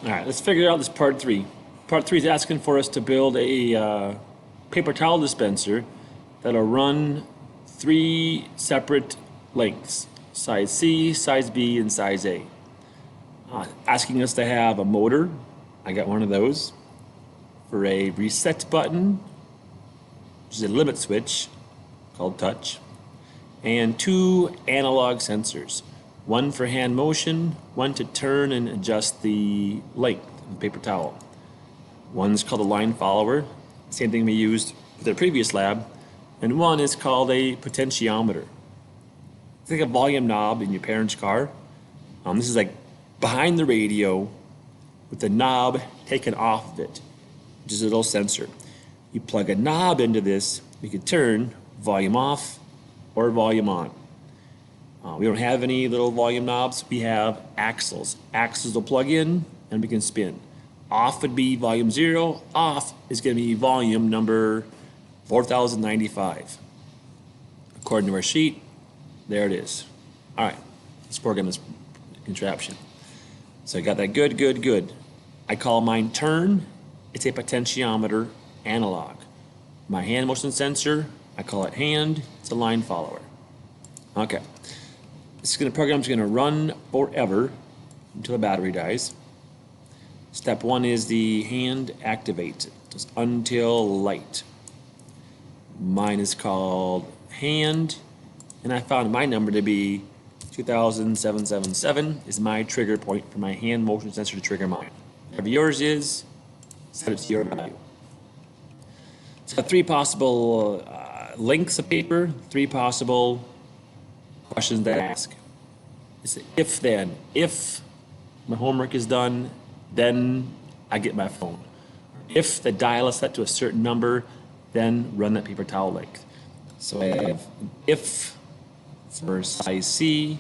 All right, let's figure out this part three. Part three is asking for us to build a paper towel dispenser that'll run three separate lengths, size C, size B, and size A. Asking us to have a motor, I got one of those, for a reset button, which is a limit switch called touch, and two analog sensors, one for hand motion, one to turn and adjust the length of the paper towel. One's called a line follower, same thing we used with the previous lab, and one is called a potentiometer. It's like a volume knob in your parents' car. This is like behind the radio with the knob taken off of it, which is a little sensor. You plug a knob into this, you can turn volume off or volume on. We don't have any little volume knobs. We have axles. Axles will plug in and we can spin. Off would be volume 0. Off is going to be volume number 4095. According to our sheet, there it is. All right, let's program this contraption. So I got that good. I call mine turn. It's a potentiometer analog. My hand motion sensor, I call it hand. It's a line follower. Okay. This program's going to run forever until the battery dies. Step one is the hand activates it, just until light. Mine is called hand, and I found my number to be 20777 is my trigger point for my hand motion sensor to trigger mine. Whatever yours is, set it to your value. So three possible lengths of paper, three possible questions to ask. It's if then. If my homework is done, then I get my phone. If the dial is set to a certain number, then run that paper towel length. So I have an if for size C,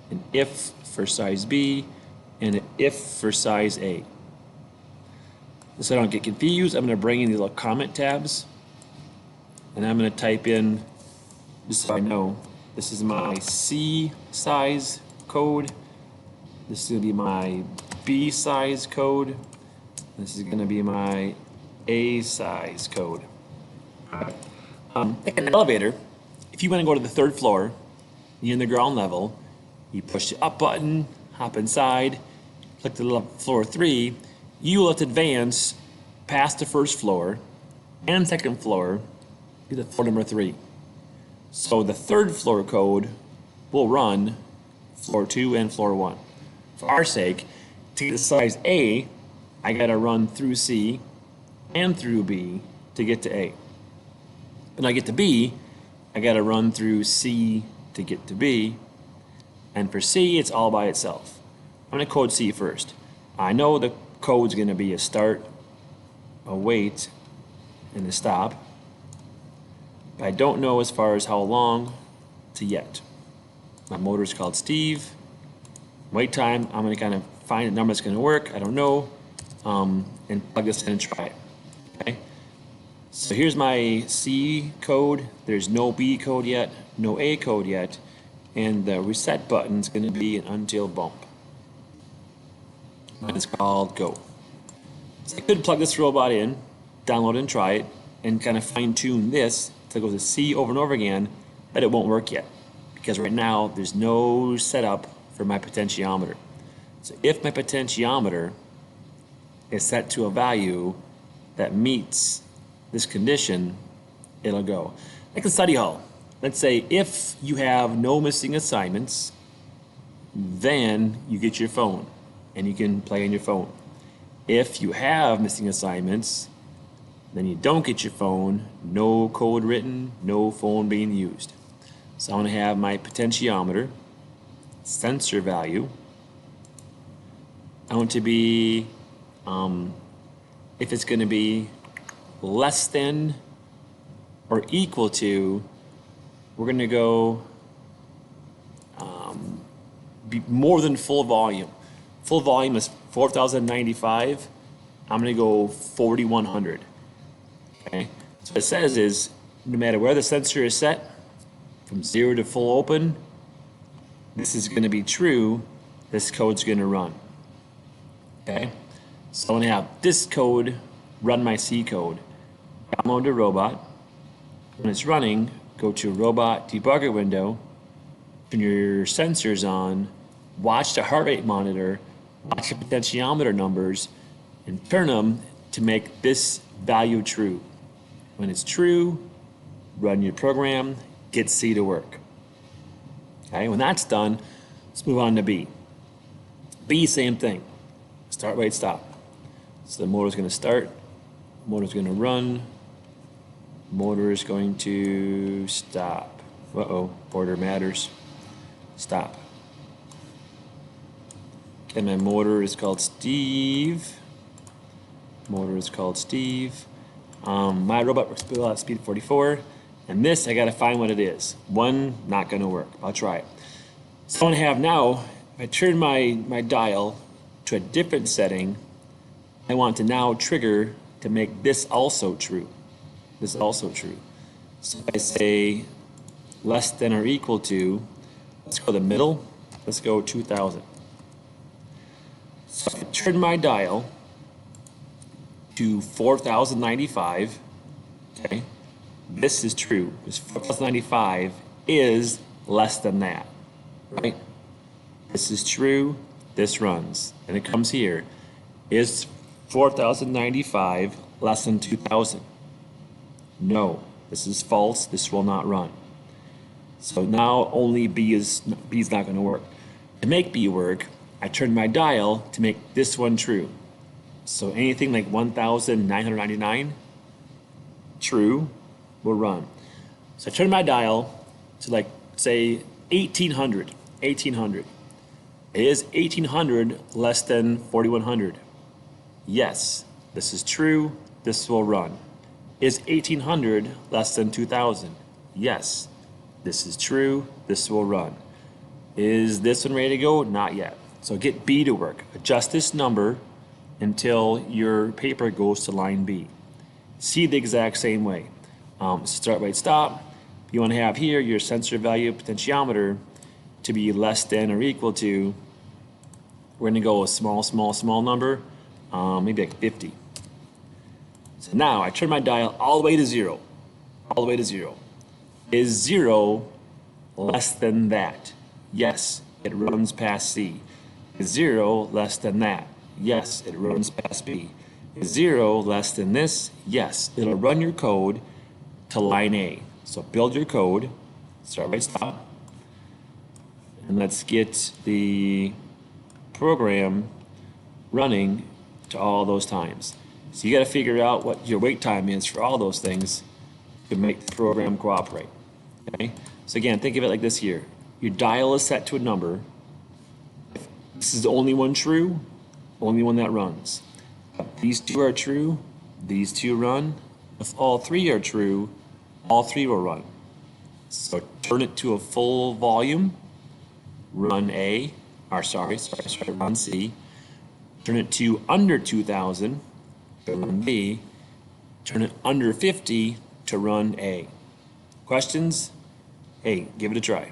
an if for size B, and an if for size A. So I don't get confused, I'm going to bring in these little comment tabs, and I'm going to type in, just so I know, this is my C size code, this is going to be my B size code, this is going to be my A size code. Like an elevator, if you want to go to the third floor, you're in the ground level, you push the up button, hop inside, click the floor 3, you will have to advance past the first floor and second floor to the floor number 3. So the third floor code will run floor 2 and floor 1. For our sake, to get to size A, I gotta run through C and through B to get to A. When I get to B, I gotta run through C to get to B, and for C, it's all by itself. I'm gonna code C first. I know the code's gonna be a start, a wait, and a stop, but I don't know as far as how long to yet. My motor is called Steve. Wait time, I'm gonna kind of find a number that's gonna work, I don't know, and plug this in and try it, okay? So here's my C code, there's no B code yet, no A code yet, and the reset button is gonna be an until bump. And it's called go. So I could plug this robot in, download and try it, and kind of fine tune this to go to C over and over again, but it won't work yet. Because right now, there's no setup for my potentiometer. So if my potentiometer is set to a value that meets this condition, it'll go. Like a study hall. Let's say if you have no missing assignments, then you get your phone and you can play on your phone. If you have missing assignments, then you don't get your phone, no code written, no phone being used. So I'm going to have my potentiometer, sensor value. I want to be, if it's going to be less than or equal to, we're going to go be more than full volume. Full volume is 4095. I'm going to go 4100. Okay. So what it says is no matter where the sensor is set, from 0 to full open, this is going to be true. This code's going to run. Okay. So I'm gonna have this code run my C code. Download the robot. When it's running, go to robot debugger window, turn your sensors on, watch the heart rate monitor, watch the potentiometer numbers, and turn them to make this value true. When it's true, run your program, get C to work. Okay, when that's done, let's move on to B. B, same thing. Start, wait, stop. So the motor's going to start, motor's going to run, motor is going to stop. Uh-oh, border matters. Stop. And my motor is called Steve. Motor is called Steve. My robot will have speed 44. And this, I gotta find what it is. One, not gonna work. I'll try it. So what I have now, if I turn my dial to a different setting, I want to now trigger to make this also true. This is also true. So if I say less than or equal to, let's go to the middle, let's go 2000. So if I turn my dial to 4095, okay, this is true, because 4095 is less than that, right? This is true, this runs, and it comes here. Is 4095 less than 2000? No, this is false, this will not run. So now only B is not going to work. To make B work, I turn my dial to make this one true. So anything like 1999, true, will run. So I turn my dial to like, say, 1800. Is 1800 less than 4100? Yes, this is true, this will run. Is 1800 less than 2000? Yes, this is true, this will run. Is this one ready to go? Not yet. So get B to work. Adjust this number until your paper goes to line B. C the exact same way. Start, wait, stop. You want to have here your sensor value potentiometer to be less than or equal to, we're going to go a small number, maybe like 50. So now I turn my dial all the way to 0. All the way to 0. Is 0 less than that? Yes, it runs past C. Is 0 less than that? Yes, it runs past B. Is 0 less than this? Yes, it'll run your code to line A. So build your code, start, wait, stop, and let's get the program running to all those times. So you got to figure out what your wait time is for all those things to make the program cooperate. Okay? So again, think of it like this here. Your dial is set to a number. If this is the only one true, only one that runs. If these two are true, these two run. If all three are true, all three will run. So turn it to a full volume, run A, or run C. Turn it to under 2000, to run B. Turn it under 50 to run A. Questions? Hey, give it a try.